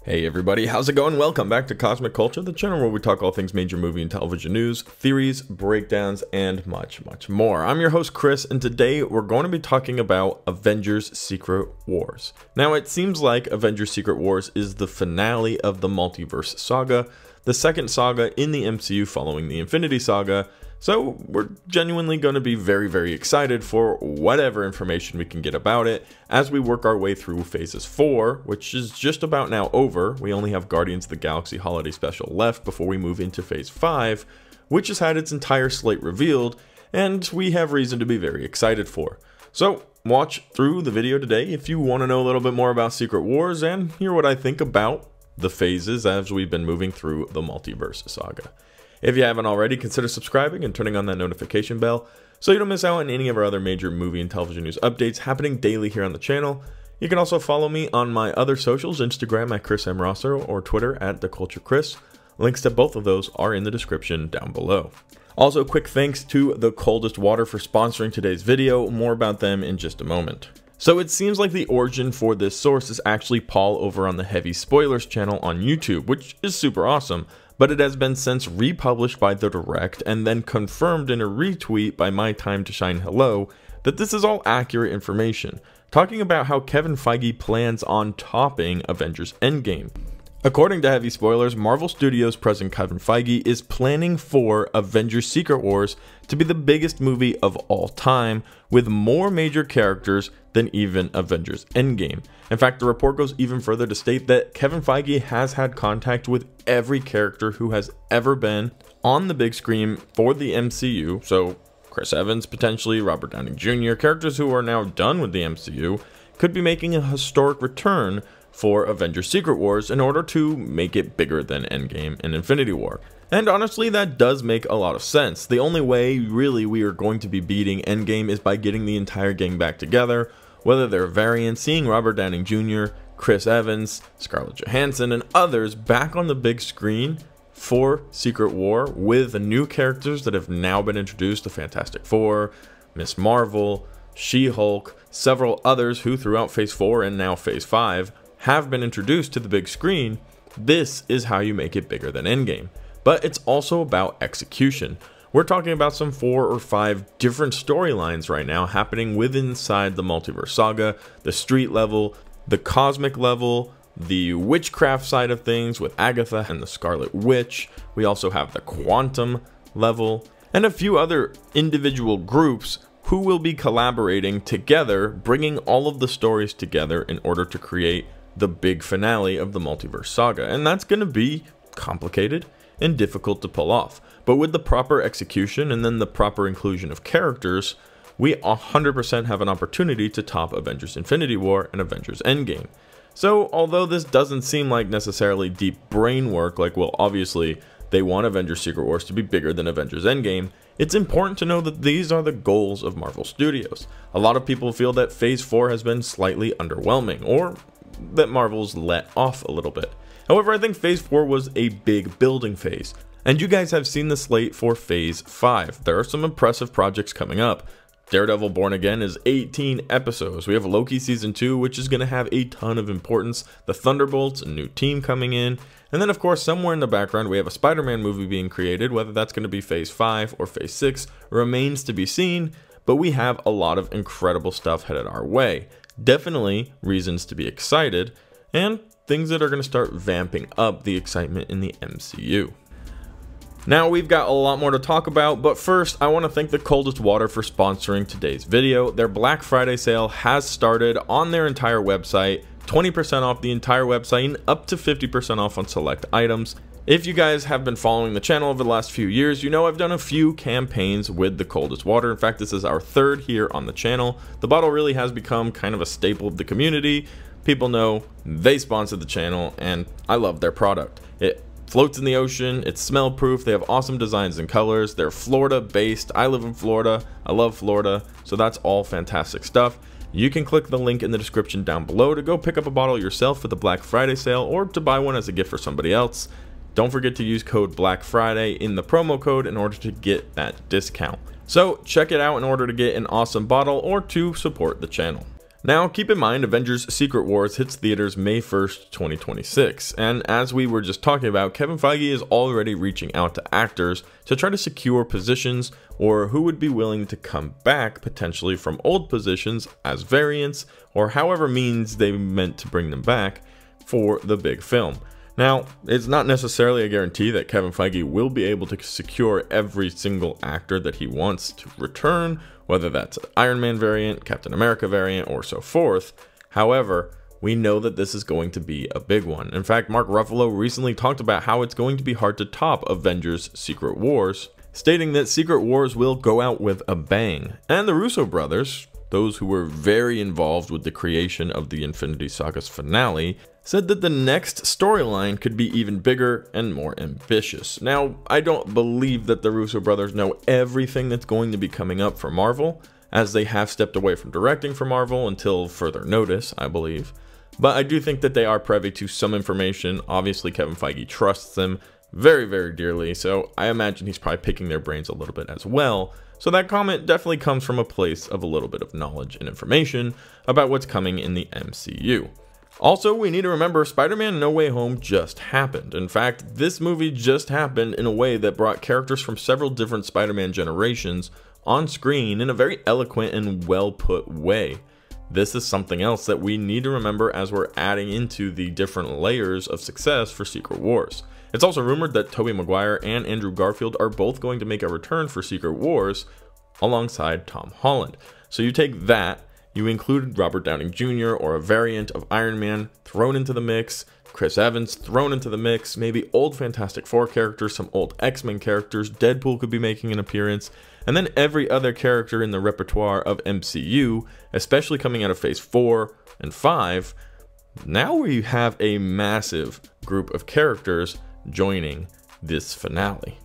Hey everybody, how's it going? Welcome back to Cosmic Culture, the channel where we talk all things major movie and television news, theories, breakdowns, and much more. I'm your host Chris, and today we're going to be talking about Avengers Secret Wars. Now it seems like Avengers Secret Wars is the finale of the Multiverse Saga, the second saga in the MCU following the Infinity Saga, so we're genuinely going to be very excited for whatever information we can get about it as we work our way through phases 4, which is just about now over. We only have Guardians of the Galaxy Holiday Special left before we move into phase 5, which has had its entire slate revealed, and we have reason to be very excited for. So watch through the video today if you want to know a little bit more about Secret Wars and hear what I think about the phases as we've been moving through the Multiverse Saga. If you haven't already, consider subscribing and turning on that notification bell so you don't miss out on any of our other major movie and television news updates happening daily here on the channel. You can also follow me on my other socials, Instagram at Chris M. Rosso or Twitter at TheCultureChris. Links to both of those are in the description down below. Also, quick thanks to the Coldest Water for sponsoring today's video. More about them in just a moment. So it seems like the origin for this source is actually Paul over on the Heavy Spoilers channel on YouTube, which is super awesome. But it has been since republished by The Direct and then confirmed in a retweet by My Time to Shine Hello that this is all accurate information, talking about how Kevin Feige plans on topping Avengers Endgame. According to Heavy Spoilers, Marvel Studios president Kevin Feige is planning for Avengers Secret Wars to be the biggest movie of all time, with more major characters than even Avengers Endgame. In fact, the report goes even further to state that Kevin Feige has had contact with every character who has ever been on the big screen for the MCU, so Chris Evans potentially, Robert Downey Jr., characters who are now done with the MCU, could be making a historic return for Avengers Secret Wars in order to make it bigger than Endgame and Infinity War. And honestly, that does make a lot of sense. The only way really we are going to be beating Endgame is by getting the entire gang back together, whether they're variants, seeing Robert Downey Jr., Chris Evans, Scarlett Johansson, and others back on the big screen for Secret War with the new characters that have now been introduced, the Fantastic Four, Miss Marvel, She-Hulk, several others who throughout Phase 4 and now Phase 5 have been introduced to the big screen. This is how you make it bigger than Endgame. But it's also about execution. We're talking about some 4 or 5 different storylines right now happening within inside the Multiverse Saga, the street level, the cosmic level, the witchcraft side of things with Agatha and the Scarlet Witch. We also have the quantum level and a few other individual groups who will be collaborating together, bringing all of the stories together in order to create the big finale of the Multiverse Saga. And that's going to be complicated and difficult to pull off. But with the proper execution and then the proper inclusion of characters, we 100% have an opportunity to top Avengers Infinity War and Avengers Endgame. So although this doesn't seem like necessarily deep brain work, like, well, obviously they want Avengers Secret Wars to be bigger than Avengers Endgame, it's important to know that these are the goals of Marvel Studios. A lot of people feel that Phase 4 has been slightly underwhelming, or that Marvel's let off a little bit. However, I think Phase 4 was a big building phase, and you guys have seen the slate for Phase 5. There are some impressive projects coming up. Daredevil Born Again is 18 episodes. We have Loki Season 2, which is going to have a ton of importance. The Thunderbolts, a new team coming in. And then, of course, somewhere in the background, we have a Spider-Man movie being created. Whether that's going to be Phase 5 or Phase 6 remains to be seen. But we have a lot of incredible stuff headed our way. Definitely reasons to be excited, and things that are going to start vamping up the excitement in the MCU. Now we've got a lot more to talk about, but first I want to thank the Coldest Water for sponsoring today's video. Their Black Friday sale has started on their entire website, 20% off the entire website and up to 50% off on select items. If you guys have been following the channel over the last few years, you know I've done a few campaigns with the Coldest Water. In fact, this is our 3rd here on the channel. The bottle really has become kind of a staple of the community. People know they sponsored the channel and I love their product. It floats in the ocean, it's smell proof, they have awesome designs and colors, they're Florida based. I live in Florida, I love Florida, so that's all fantastic stuff. You can click the link in the description down below to go pick up a bottle yourself for the Black Friday sale or to buy one as a gift for somebody else. Don't forget to use code Black Friday in the promo code in order to get that discount. So check it out in order to get an awesome bottle or to support the channel. Now, keep in mind, Avengers Secret Wars hits theaters May 1st, 2026, and as we were just talking about, Kevin Feige is already reaching out to actors to try to secure positions or who would be willing to come back potentially from old positions as variants or however means they meant to bring them back for the big film. Now, it's not necessarily a guarantee that Kevin Feige will be able to secure every single actor that he wants to return, whether that's an Iron Man variant, Captain America variant, or so forth. However, we know that this is going to be a big one. In fact, Mark Ruffalo recently talked about how it's going to be hard to top Avengers Secret Wars, stating that Secret Wars will go out with a bang. And the Russo brothers, those who were very involved with the creation of the Infinity Saga's finale, said that the next storyline could be even bigger and more ambitious. Now, I don't believe that the Russo brothers know everything that's going to be coming up for Marvel, as they have stepped away from directing for Marvel until further notice, I believe. But I do think that they are privy to some information. Obviously, Kevin Feige trusts them very, very dearly, so I imagine he's probably picking their brains a little bit as well. So that comment definitely comes from a place of a little bit of knowledge and information about what's coming in the MCU. Also, we need to remember Spider-Man No Way Home just happened. In fact, this movie just happened in a way that brought characters from several different Spider-Man generations on screen in a very eloquent and well-put way. This is something else that we need to remember as we're adding into the different layers of success for Secret Wars. It's also rumored that Tobey Maguire and Andrew Garfield are both going to make a return for Secret Wars alongside Tom Holland. So you take that, you include Robert Downey Jr. or a variant of Iron Man thrown into the mix, Chris Evans thrown into the mix, maybe old Fantastic Four characters, some old X-Men characters, Deadpool could be making an appearance, and then every other character in the repertoire of MCU, especially coming out of Phase 4 and 5. Now we have a massive group of characters joining this finale.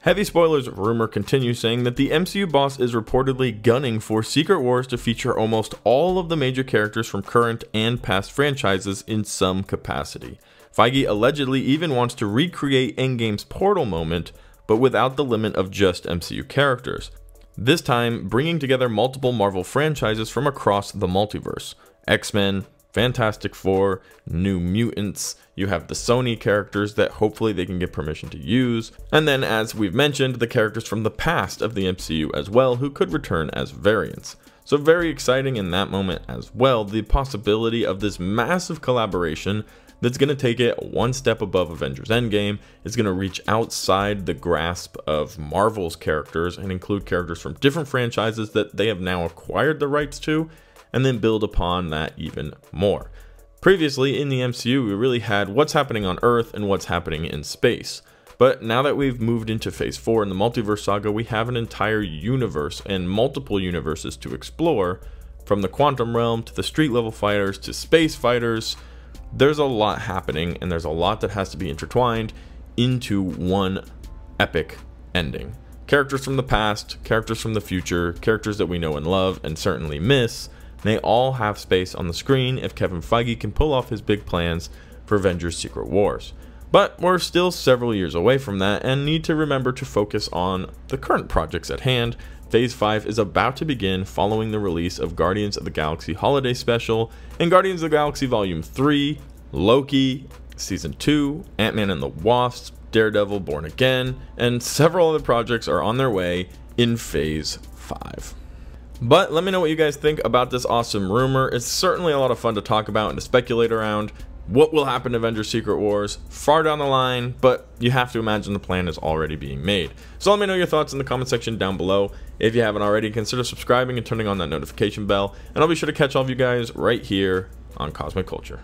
Heavy spoilers rumor continues, saying that the MCU boss is reportedly gunning for Secret Wars to feature almost all of the major characters from current and past franchises in some capacity. Feige allegedly even wants to recreate Endgame's portal moment, but without the limit of just MCU characters. This time, bringing together multiple Marvel franchises from across the multiverse. X-Men, Fantastic Four, New Mutants, you have the Sony characters that hopefully they can get permission to use, and then as we've mentioned, the characters from the past of the MCU as well who could return as variants. So very exciting in that moment as well, the possibility of this massive collaboration that's going to take it one step above Avengers Endgame. It's going to reach outside the grasp of Marvel's characters and include characters from different franchises that they have now acquired the rights to, and then build upon that even more. Previously in the MCU, we really had what's happening on Earth and what's happening in space. But now that we've moved into Phase 4 in the Multiverse Saga, we have an entire universe and multiple universes to explore, from the quantum realm to the street level fighters to space fighters. There's a lot happening, and there's a lot that has to be intertwined into one epic ending. Characters from the past, characters from the future, characters that we know and love and certainly miss, they all have space on the screen if Kevin Feige can pull off his big plans for Avengers Secret Wars. But we're still several years away from that and need to remember to focus on the current projects at hand. Phase 5 is about to begin following the release of Guardians of the Galaxy Holiday Special and Guardians of the Galaxy Volume 3, Loki, Season 2, Ant-Man and the Wasp, Daredevil Born Again, and several other projects are on their way in Phase 5. But let me know what you guys think about this awesome rumor. It's certainly a lot of fun to talk about and to speculate around what will happen to Avengers Secret Wars far down the line, but you have to imagine the plan is already being made. So let me know your thoughts in the comment section down below. If you haven't already, consider subscribing and turning on that notification bell, and I'll be sure to catch all of you guys right here on Cosmic Culture.